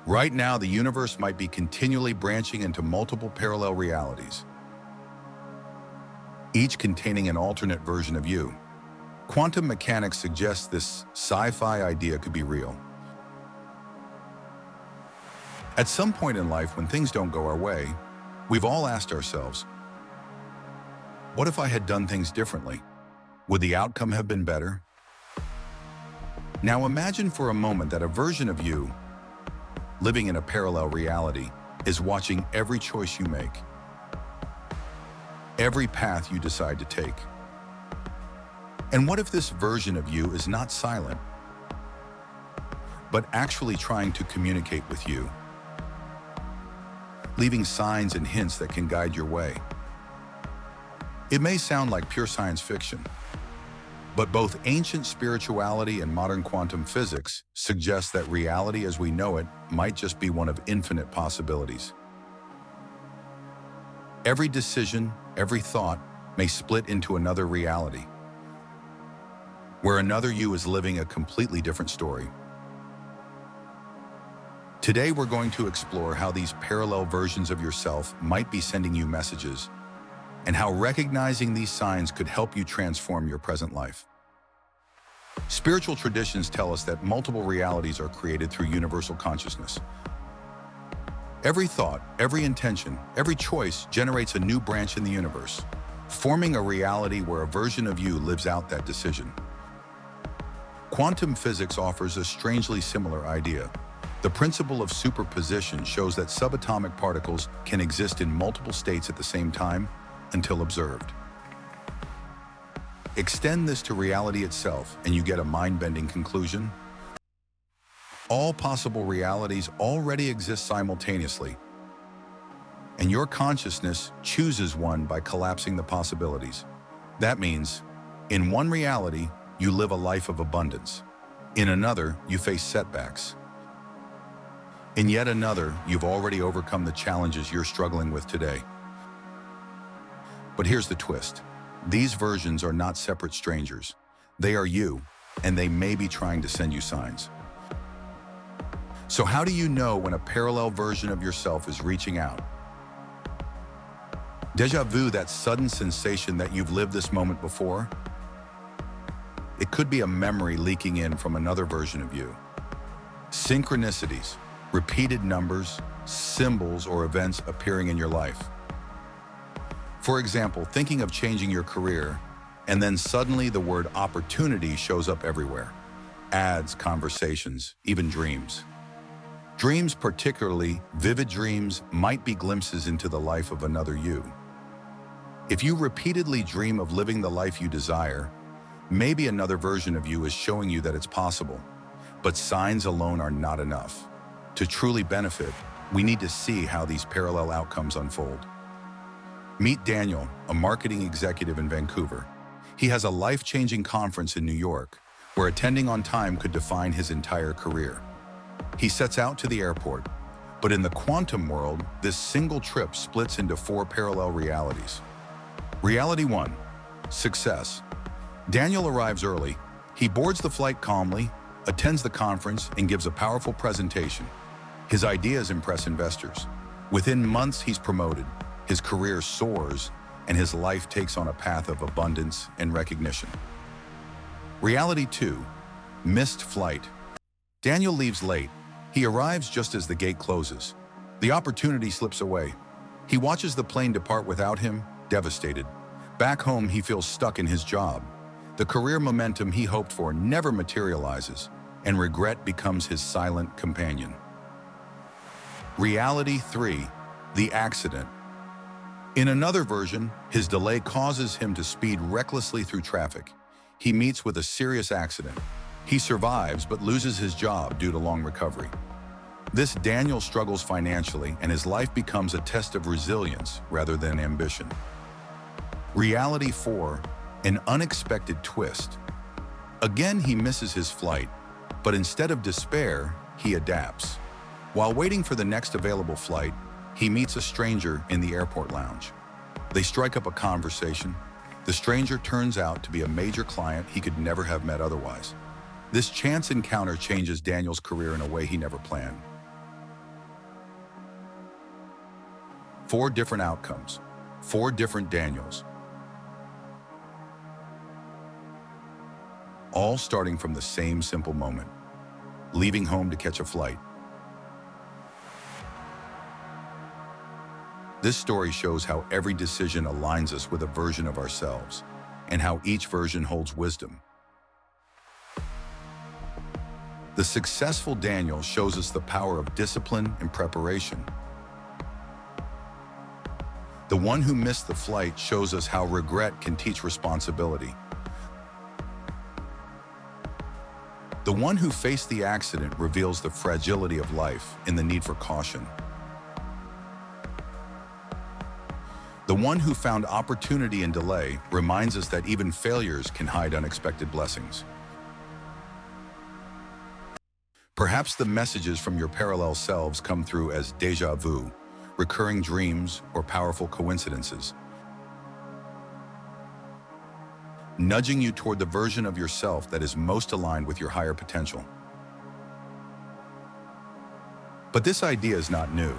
Right now, the universe might be continually branching into multiple parallel realities, each containing an alternate version of you. Quantum mechanics suggests this sci-fi idea could be real. At some point in life, when things don't go our way, we've all asked ourselves, what if I had done things differently? Would the outcome have been better? Now imagine for a moment that a version of you, living in a parallel reality, is watching every choice you make, every path you decide to take. And what if this version of you is not silent, but actually trying to communicate with you, leaving signs and hints that can guide your way? It may sound like pure science fiction, but both ancient spirituality and modern quantum physics suggest that reality as we know it might just be one of infinite possibilities. Every decision, every thought may split into another reality, where another you is living a completely different story. Today, we're going to explore how these parallel versions of yourself might be sending you messages, and how recognizing these signs could help you transform your present life. Spiritual traditions tell us that multiple realities are created through universal consciousness. Every thought, every intention, every choice generates a new branch in the universe, forming a reality where a version of you lives out that decision. Quantum physics offers a strangely similar idea. The principle of superposition shows that subatomic particles can exist in multiple states at the same time until observed. Extend this to reality itself, and you get a mind-bending conclusion. All possible realities already exist simultaneously, and your consciousness chooses one by collapsing the possibilities. That means, in one reality, you live a life of abundance. In another, you face setbacks. In yet another, you've already overcome the challenges you're struggling with today. But here's the twist. These versions are not separate strangers. They are you, and they may be trying to send you signs. So how do you know when a parallel version of yourself is reaching out? Déjà vu, that sudden sensation that you've lived this moment before? It could be a memory leaking in from another version of you. Synchronicities, repeated numbers, symbols, or events appearing in your life. For example, thinking of changing your career, and then suddenly the word opportunity shows up everywhere. Ads, conversations, even dreams. Dreams, particularly vivid dreams, might be glimpses into the life of another you. If you repeatedly dream of living the life you desire, maybe another version of you is showing you that it's possible. But signs alone are not enough. To truly benefit, we need to see how these parallel outcomes unfold. Meet Daniel, a marketing executive in Vancouver. He has a life-changing conference in New York, where attending on time could define his entire career. He sets out to the airport, but in the quantum world, this single trip splits into 4 parallel realities. Reality 1, success. Daniel arrives early. He boards the flight calmly, attends the conference, and gives a powerful presentation. His ideas impress investors. Within months, he's promoted. His career soars, and his life takes on a path of abundance and recognition. Reality 2, missed flight. Daniel leaves late. He arrives just as the gate closes. The opportunity slips away. He watches the plane depart without him, devastated. Back home, he feels stuck in his job. The career momentum he hoped for never materializes, and regret becomes his silent companion. Reality 3, the accident. In another version, his delay causes him to speed recklessly through traffic. He meets with a serious accident. He survives but loses his job due to long recovery. This Daniel struggles financially, and his life becomes a test of resilience rather than ambition. Reality 4, an unexpected twist. Again, he misses his flight, but instead of despair, he adapts. While waiting for the next available flight, he meets a stranger in the airport lounge. They strike up a conversation. The stranger turns out to be a major client he could never have met otherwise. This chance encounter changes Daniel's career in a way he never planned. 4 different outcomes, 4 different Daniels, all starting from the same simple moment, leaving home to catch a flight. This story shows how every decision aligns us with a version of ourselves, and how each version holds wisdom. The successful Daniel shows us the power of discipline and preparation. The one who missed the flight shows us how regret can teach responsibility. The one who faced the accident reveals the fragility of life and the need for caution. The one who found opportunity in delay reminds us that even failures can hide unexpected blessings. Perhaps the messages from your parallel selves come through as déjà vu, recurring dreams, or powerful coincidences, nudging you toward the version of yourself that is most aligned with your higher potential. But this idea is not new.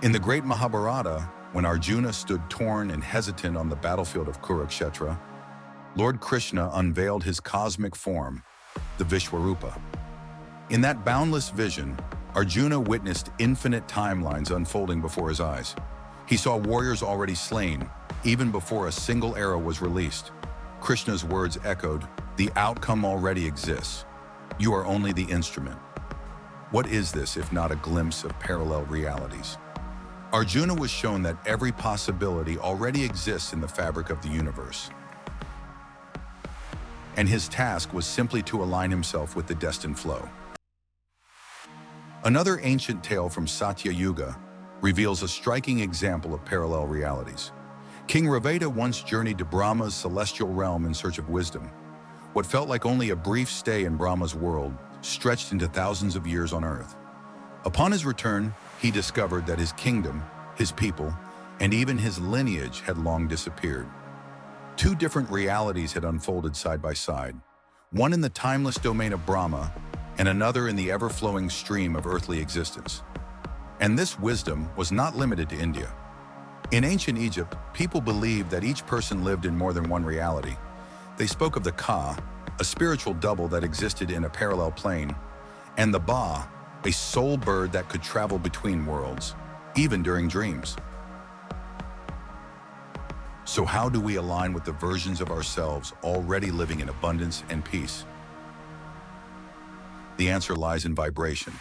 In the great Mahabharata, when Arjuna stood torn and hesitant on the battlefield of Kurukshetra, Lord Krishna unveiled his cosmic form, the Vishwarupa. In that boundless vision, Arjuna witnessed infinite timelines unfolding before his eyes. He saw warriors already slain, even before a single arrow was released. Krishna's words echoed, "The outcome already exists. You are only the instrument." What is this if not a glimpse of parallel realities? Arjuna was shown that every possibility already exists in the fabric of the universe, and his task was simply to align himself with the destined flow. Another ancient tale from Satya Yuga reveals a striking example of parallel realities. King Raveda once journeyed to Brahma's celestial realm in search of wisdom. What felt like only a brief stay in Brahma's world stretched into thousands of years on Earth. Upon his return, he discovered that his kingdom, his people, and even his lineage had long disappeared. 2 different realities had unfolded side by side, one in the timeless domain of Brahma, and another in the ever-flowing stream of earthly existence. And this wisdom was not limited to India. In ancient Egypt, people believed that each person lived in more than one reality. They spoke of the Ka, a spiritual double that existed in a parallel plane, and the Ba, a soul bird that could travel between worlds, even during dreams. So how do we align with the versions of ourselves already living in abundance and peace? The answer lies in vibration.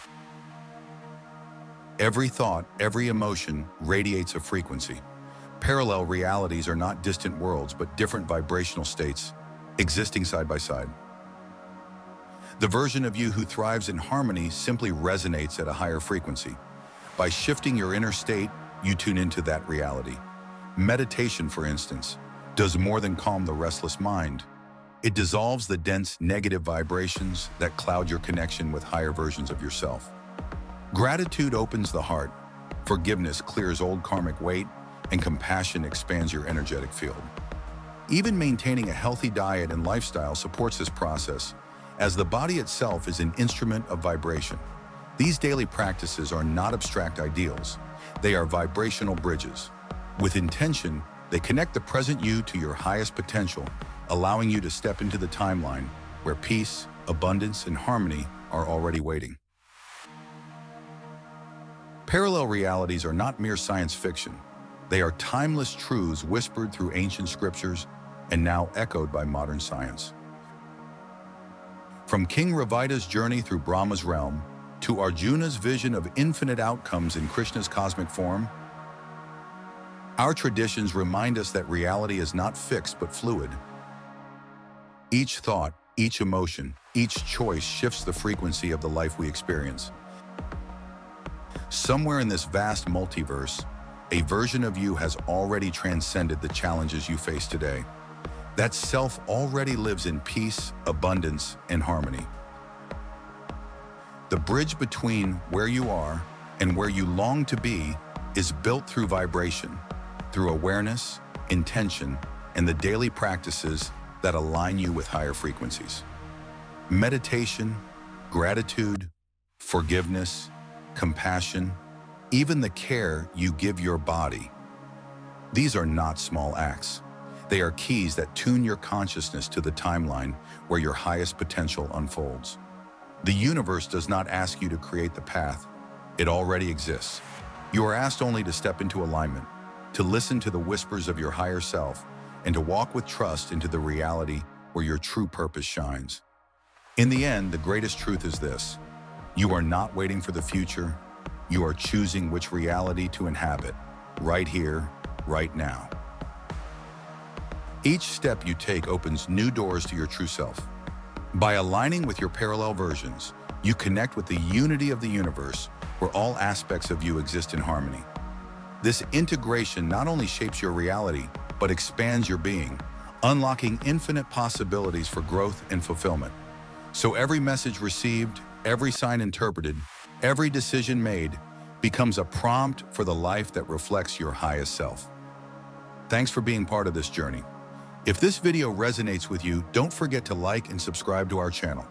Every thought, every emotion radiates a frequency. Parallel realities are not distant worlds, but different vibrational states existing side by side. The version of you who thrives in harmony simply resonates at a higher frequency. By shifting your inner state, you tune into that reality. Meditation, for instance, does more than calm the restless mind. It dissolves the dense negative vibrations that cloud your connection with higher versions of yourself. Gratitude opens the heart, forgiveness clears old karmic weight, and compassion expands your energetic field. Even maintaining a healthy diet and lifestyle supports this process, as the body itself is an instrument of vibration. These daily practices are not abstract ideals. They are vibrational bridges. With intention, they connect the present you to your highest potential, allowing you to step into the timeline where peace, abundance, and harmony are already waiting. Parallel realities are not mere science fiction. They are timeless truths whispered through ancient scriptures and now echoed by modern science. From King Ravida's journey through Brahma's realm to Arjuna's vision of infinite outcomes in Krishna's cosmic form, our traditions remind us that reality is not fixed but fluid. Each thought, each emotion, each choice shifts the frequency of the life we experience. Somewhere in this vast multiverse, a version of you has already transcended the challenges you face today. That self already lives in peace, abundance, and harmony. The bridge between where you are and where you long to be is built through vibration, through awareness, intention, and the daily practices that align you with higher frequencies. Meditation, gratitude, forgiveness, compassion, even the care you give your body These are not small acts. They are keys that tune your consciousness to the timeline where your highest potential unfolds. The universe does not ask you to create the path. It already exists. You are asked only to step into alignment, to listen to the whispers of your higher self, and to walk with trust into the reality where your true purpose shines. In the end, the greatest truth is this: you are not waiting for the future. You are choosing which reality to inhabit, right here, right now. Each step you take opens new doors to your true self. By aligning with your parallel versions, you connect with the unity of the universe, where all aspects of you exist in harmony. This integration not only shapes your reality, but expands your being, unlocking infinite possibilities for growth and fulfillment. So every message received, every sign interpreted, every decision made becomes a prompt for the life that reflects your highest self. Thanks for being part of this journey. If this video resonates with you, don't forget to like and subscribe to our channel.